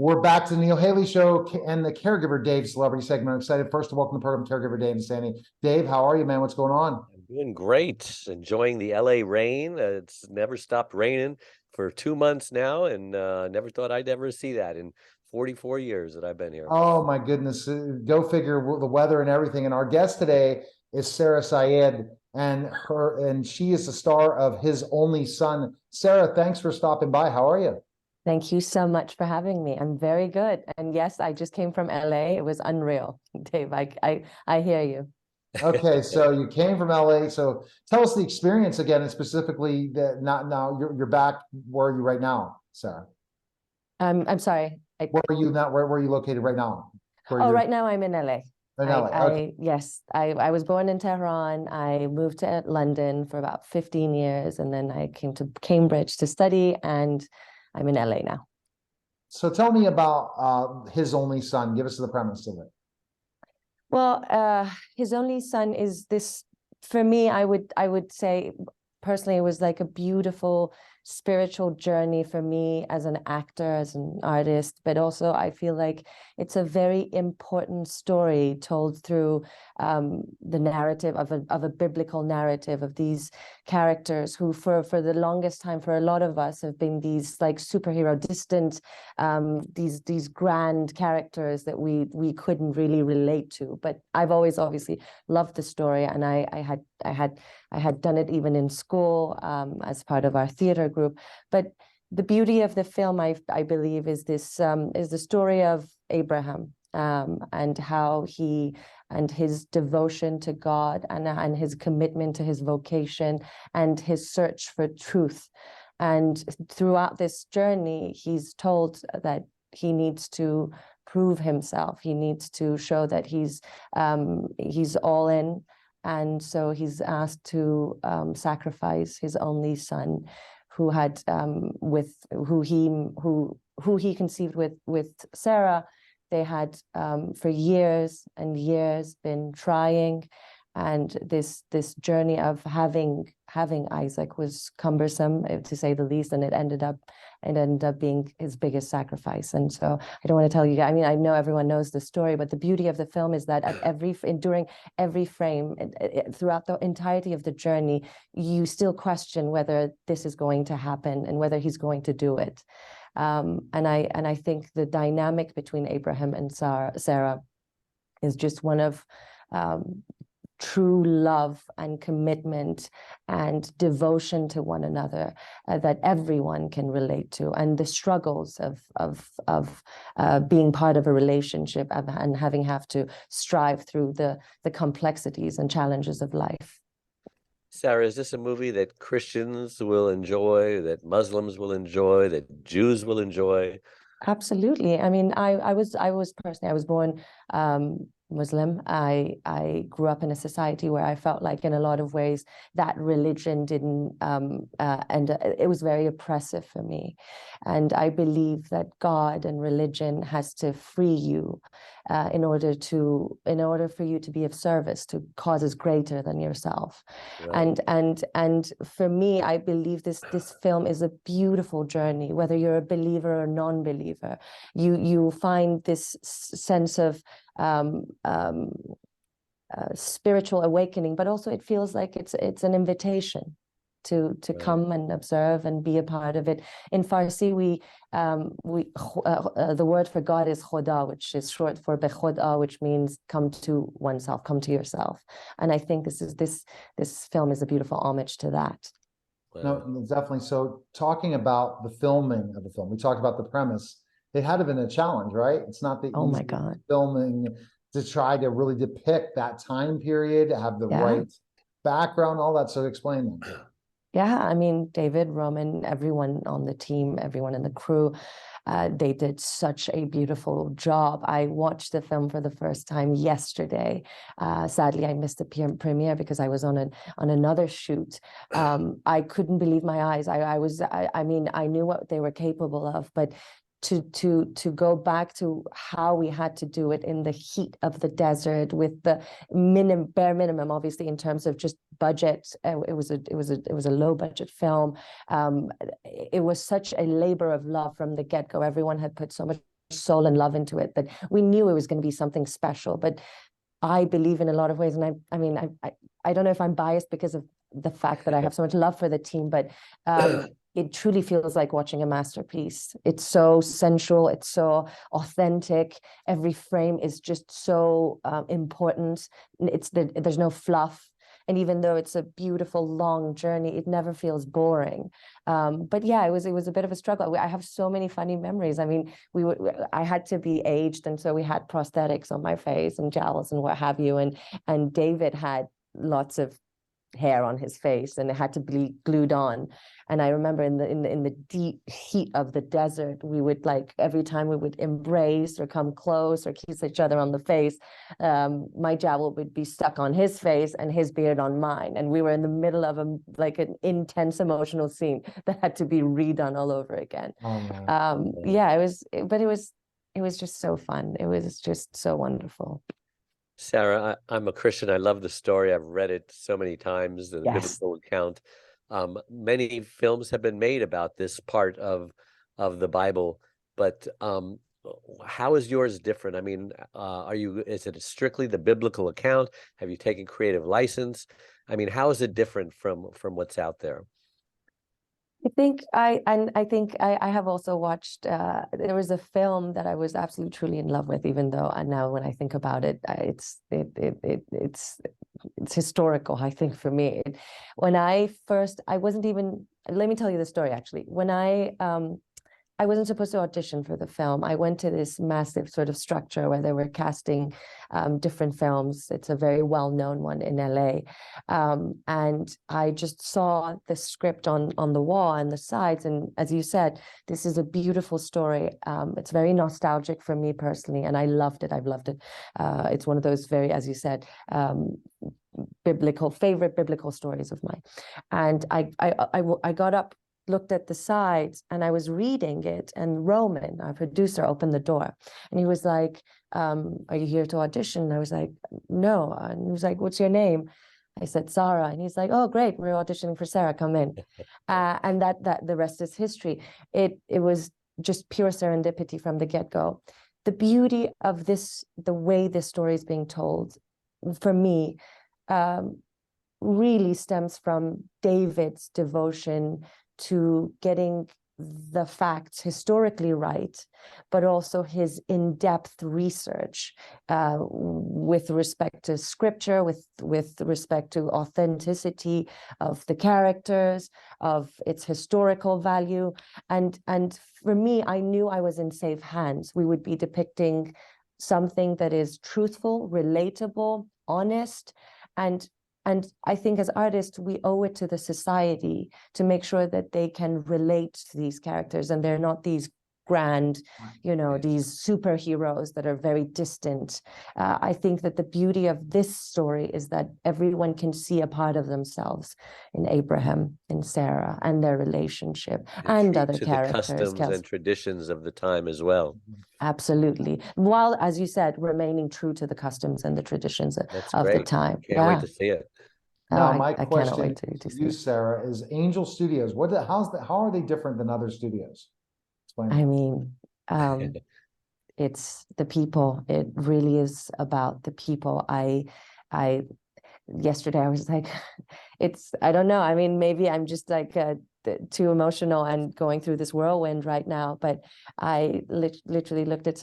We're back to the Neil Haley Show and the Caregiver Dave celebrity segment. I'm excited first to welcome the program Caregiver Dave and Sandy. Dave, how are you, man? What's going on? I'm doing great. Enjoying the LA rain. It's never stopped raining for 2 months now, and never thought I'd ever see that in 44 years that I've been here. Oh my goodness. Go figure the weather and everything. And our guest today is Sara Sayed, and she is the star of His Only Son. Sara, thanks for stopping by. How are you? Thank you so much for having me. I'm very good. And yes, I just came from LA. It was unreal. Dave, I hear you. Okay, so you came from LA. So tell us the experience again, and specifically that not now you're back. Where are you right now, Sara? I'm sorry. Where are you now? Where are you located right now? Right now I'm in LA. In LA. Okay. Yes, I was born in Tehran. I moved to London for about 15 years, and then I came to Cambridge to study, and I'm in LA now. So tell me about His Only Son. Give us the premise of it. Well, His Only Son is this, for me, I would say personally, it was like a beautiful spiritual journey for me as an actor, as an artist, but also I feel like it's a very important story told through the narrative of a biblical narrative of these characters who for the longest time, for a lot of us, have been these like superhero distant, these grand characters that we couldn't really relate to. But I've always obviously loved the story, and I had done it even in school as part of our theater group. But the beauty of the film, I believe, is the story of Abraham and how he and his devotion to God and his commitment to his vocation and his search for truth. And throughout this journey, he's told that he needs to prove himself. He needs to show that he's all in. And so he's asked to sacrifice his only son, who he conceived with Sarah. They had for years and years been trying, and this journey of having Isaac was cumbersome, to say the least, and it ended up being his biggest sacrifice. And so I don't want to tell you, I mean, I know everyone knows the story, but the beauty of the film is that during every frame, throughout the entirety of the journey, you still question whether this is going to happen and whether he's going to do it. And I think the dynamic between Abraham and Sarah is just one of true love and commitment and devotion to one another that everyone can relate to, and the struggles of being part of a relationship and have to strive through the complexities and challenges of life. Sara, is this a movie that Christians will enjoy, that Muslims will enjoy, that Jews will enjoy? Absolutely. I mean, I was personally, I was born Muslim. I grew up in a society where I felt like in a lot of ways that religion didn't, and it was very oppressive for me. And I believe that God and religion has to free you in order for you to be of service to causes greater than yourself. Right. And for me, I believe this film is a beautiful journey, whether you're a believer or non-believer. You find this sense of spiritual awakening, but also it feels like it's an invitation to right. Come and observe and be a part of it. In Farsi, the word for God is Khoda, which is short for Bekhoda, which means come to oneself, come to yourself. And I think this film is a beautiful homage to that. No, definitely. So talking about the filming of the film, we talked about the premise. It had to have been a challenge, right? It's not the my God. Filming to try to really depict that time period, have the right background, all that. So explain that. Yeah, I mean, David, Roman, everyone on the team, everyone in the crew, they did such a beautiful job. I watched the film for the first time yesterday. Sadly, I missed the premiere because I was on another shoot. I couldn't believe my eyes. I mean, I knew what they were capable of, but to go back to how we had to do it in the heat of the desert with the bare minimum, obviously, in terms of just budget. It was a low budget film. It was such a labor of love from the get-go. Everyone had put so much soul and love into it, that we knew it was going to be something special. But I believe in a lot of ways, and I mean, I don't know if I'm biased because of the fact that I have so much love for the team, but it truly feels like watching a masterpiece. It's so sensual, it's so authentic. Every frame is just so important. There's no fluff. And even though it's a beautiful, long journey, it never feels boring. But yeah, it was a bit of a struggle. I have so many funny memories. I mean, I had to be aged, and so we had prosthetics on my face and jowls and what have you. And David had lots of hair on his face, and it had to be glued on. And I remember in the deep heat of the desert, we would, like, every time we would embrace or come close or kiss each other on the face, my jowl would be stuck on his face and his beard on mine, and we were in the middle of an intense emotional scene that had to be redone all over again. Yeah, it was just so fun. It was just so wonderful. Sarah, I'm a Christian. I love the story. I've read it so many times, the Yes. biblical account. Many films have been made about this part of the Bible, but how is yours different? I mean, is it strictly the biblical account? Have you taken creative license? I mean, how is it different from what's out there? I think I have also watched, there was a film that I was absolutely truly in love with, even though now when I think about it, it's historical, I think, for me. When I wasn't even, let me tell you the story actually. When I wasn't supposed to audition for the film. I went to this massive sort of structure where they were casting different films. It's a very well-known one in LA. And I just saw the script on the wall and the sides. And as you said, this is a beautiful story. It's very nostalgic for me personally, and I loved it. I've loved it. It's one of those very, as you said, favorite biblical stories of mine. And I got up, looked at the sides, and I was reading it, and Roman, our producer, opened the door, and he was like, are you here to audition? And I was like, no. And he was like, what's your name? I said, Sara. And he's like, oh, great, we're auditioning for Sarah, come in. And that the rest is history. It was just pure serendipity from the get-go. The beauty of this, the way this story is being told, for me, really stems from David's devotion to getting the facts historically right, but also his in-depth research with respect to scripture, with respect to authenticity of the characters, of its historical value. And for me, I knew I was in safe hands. We would be depicting something that is truthful, relatable, honest, and I think as artists, we owe it to the society to make sure that they can relate to these characters, and they're not these grand, these superheroes that are very distant. I think that the beauty of this story is that everyone can see a part of themselves in Abraham, in Sarah, and their relationship, and other to characters. The customs and traditions of the time as well. Absolutely. While, as you said, remaining true to the customs and the traditions of the time. Can't wait to see it. Now, I question cannot wait to see you, it. Sarah, is Angel Studios. How are they different than other studios? Explain. I mean, it's the people. It really is about the people. Yesterday I was like, I don't know. I mean, maybe I'm just like too emotional and going through this whirlwind right now, but I literally looked at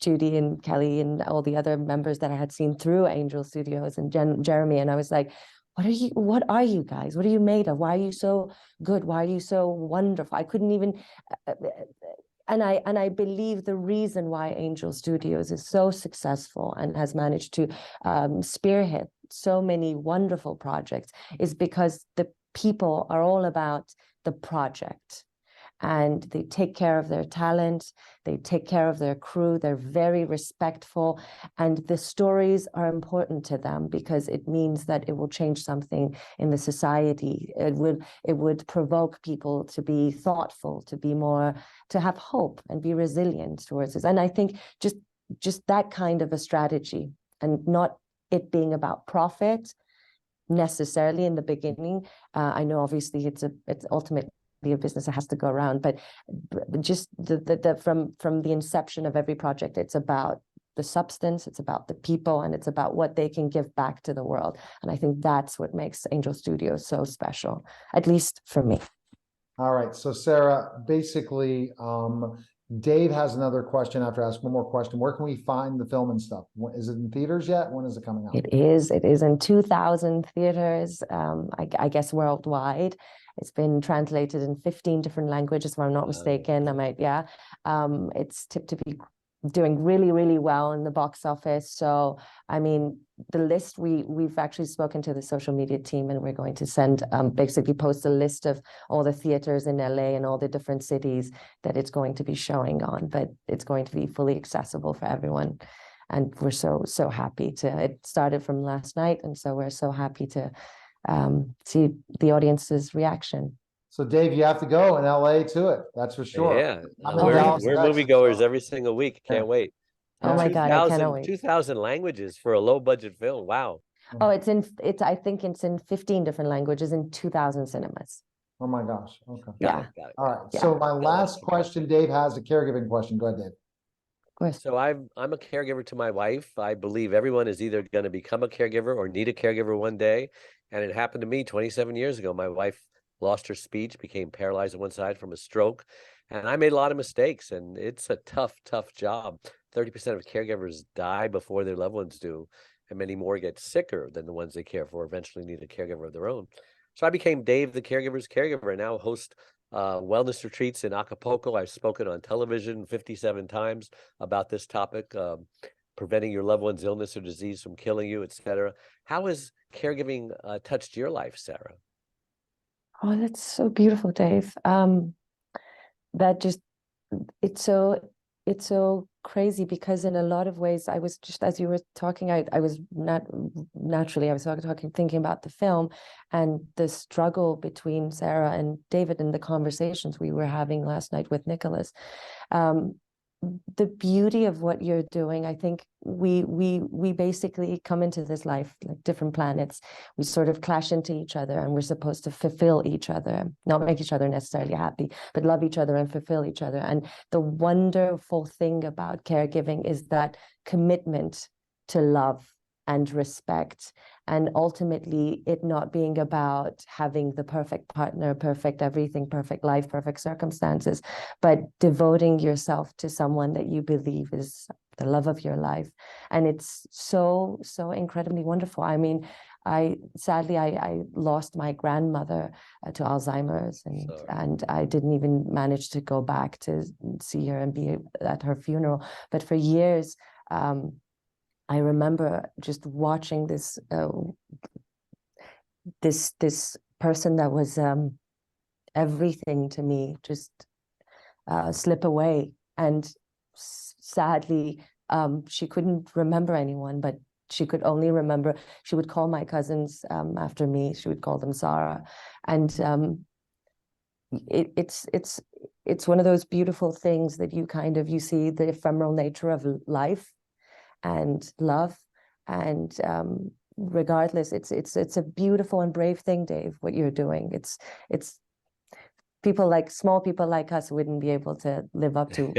Judy and Kelly and all the other members that I had seen through Angel Studios and Jeremy, and I was like, what are you guys? What are you made of? Why are you so good? Why are you so wonderful? I couldn't even, and I believe the reason why Angel Studios is so successful and has managed to spearhead so many wonderful projects is because the people are all about the project. And they take care of their talent, they take care of their crew, they're very respectful, and the stories are important to them because it means that it will change something in the society. It would provoke people to be thoughtful, to have hope and be resilient towards this. And I think just that kind of a strategy, and not it being about profit necessarily in the beginning. I know obviously it's ultimately of business that has to go around, but just from the inception of every project, it's about the substance, it's about the people, and it's about what they can give back to the world. And I think that's what makes Angel Studios so special, at least for me. All right. So Sarah, basically, Dave has another question after I ask one more question. Where can we find the film and stuff? Is it in theaters yet? When is it coming out? It is in 2,000 theaters, I guess worldwide. It's been translated in 15 different languages, if I'm not mistaken. It's tipped to be doing really, really well in the box office. So, I mean, the list, we've actually spoken to the social media team, and we're going to send, basically post a list of all the theaters in LA and all the different cities that it's going to be showing on, but it's going to be fully accessible for everyone. And we're so happy it started from last night. And so we're so happy to see the audience's reaction. So Dave, you have to go in LA to it. That's for sure. Yeah, I'm in we're Dallas, Texas, moviegoers so- every single week. Can't wait. Oh my God, I cannot wait. 2,000 languages for a low budget film. Wow. Oh, I think it's in 15 different languages in 2,000 cinemas. Oh my gosh. Okay. Yeah. Got it. All right. Yeah. So my last question, Dave has a caregiving question. Go ahead, Dave. Of course. So I'm a caregiver to my wife. I believe everyone is either going to become a caregiver or need a caregiver one day. And it happened to me 27 years ago. My wife lost her speech, became paralyzed on one side from a stroke. And I made a lot of mistakes, and it's a tough job. 30% of caregivers die before their loved ones do, and many more get sicker than the ones they care for, eventually need a caregiver of their own. So I became Dave, the caregiver's caregiver, and now host wellness retreats in Acapulco. I've spoken on television 57 times about this topic, preventing your loved one's illness or disease from killing you, etc. How has caregiving touched your life, Sarah? Oh, that's so beautiful, Dave. It's so crazy, because in a lot of ways, I was just, as you were talking, I was not naturally, I was thinking about the film and the struggle between Sarah and David and the conversations we were having last night with Nicholas. The beauty of what you're doing, I think we basically come into this life like different planets. We sort of clash into each other, and we're supposed to fulfill each other, not make each other necessarily happy, but love each other and fulfill each other. And the wonderful thing about caregiving is that commitment to love and respect, and ultimately it not being about having the perfect partner, perfect everything, perfect life, perfect circumstances, but devoting yourself to someone that you believe is the love of your life. And it's so incredibly wonderful. I mean, sadly I lost my grandmother to Alzheimer's, and I didn't even manage to go back to see her and be at her funeral. But for years, I remember just watching this person that was everything to me just slip away. And sadly, she couldn't remember anyone, but she could only remember, she would call my cousins after me, she would call them Sara. And it's one of those beautiful things that you see the ephemeral nature of life and love, and regardless, it's a beautiful and brave thing, Dave, what you're doing. It's small people like us wouldn't be able to live up to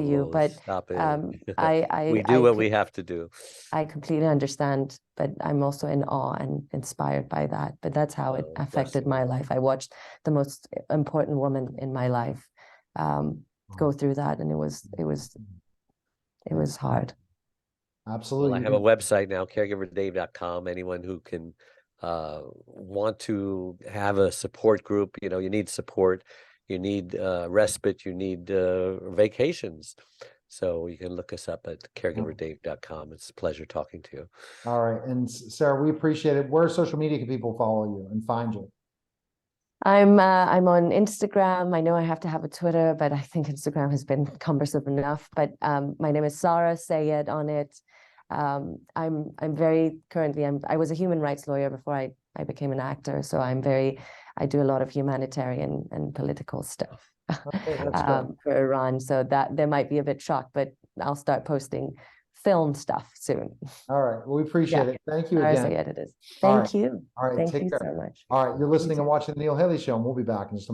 you, but stop it. we do what we have to do. I completely understand, but I'm also in awe and inspired by that. But that's how it affected my life. I watched the most important woman in my life go through that, and it was hard. Absolutely. Well, I have a website now, caregiverdave.com. Anyone who can want to have a support group, you need support, you need respite, you need vacations. So you can look us up at caregiverdave.com. It's a pleasure talking to you. All right. And Sarah, we appreciate it. Where social media can people follow you and find you? I'm on Instagram. I know I have to have a Twitter, but I think Instagram has been cumbersome enough. But my name is Sara Sayed on it. I'm very currently, I was a human rights lawyer before I became an actor. So I do a lot of humanitarian and political stuff for Iran. So that there might be a bit shocked, but I'll start posting film stuff soon. All right. Well, we appreciate it. Thank you again. Sayed it is. Thank you. All right. Thank Take you care. so much. All right. You're listening and watching the Neil Haley Show, and we'll be back in just a moment.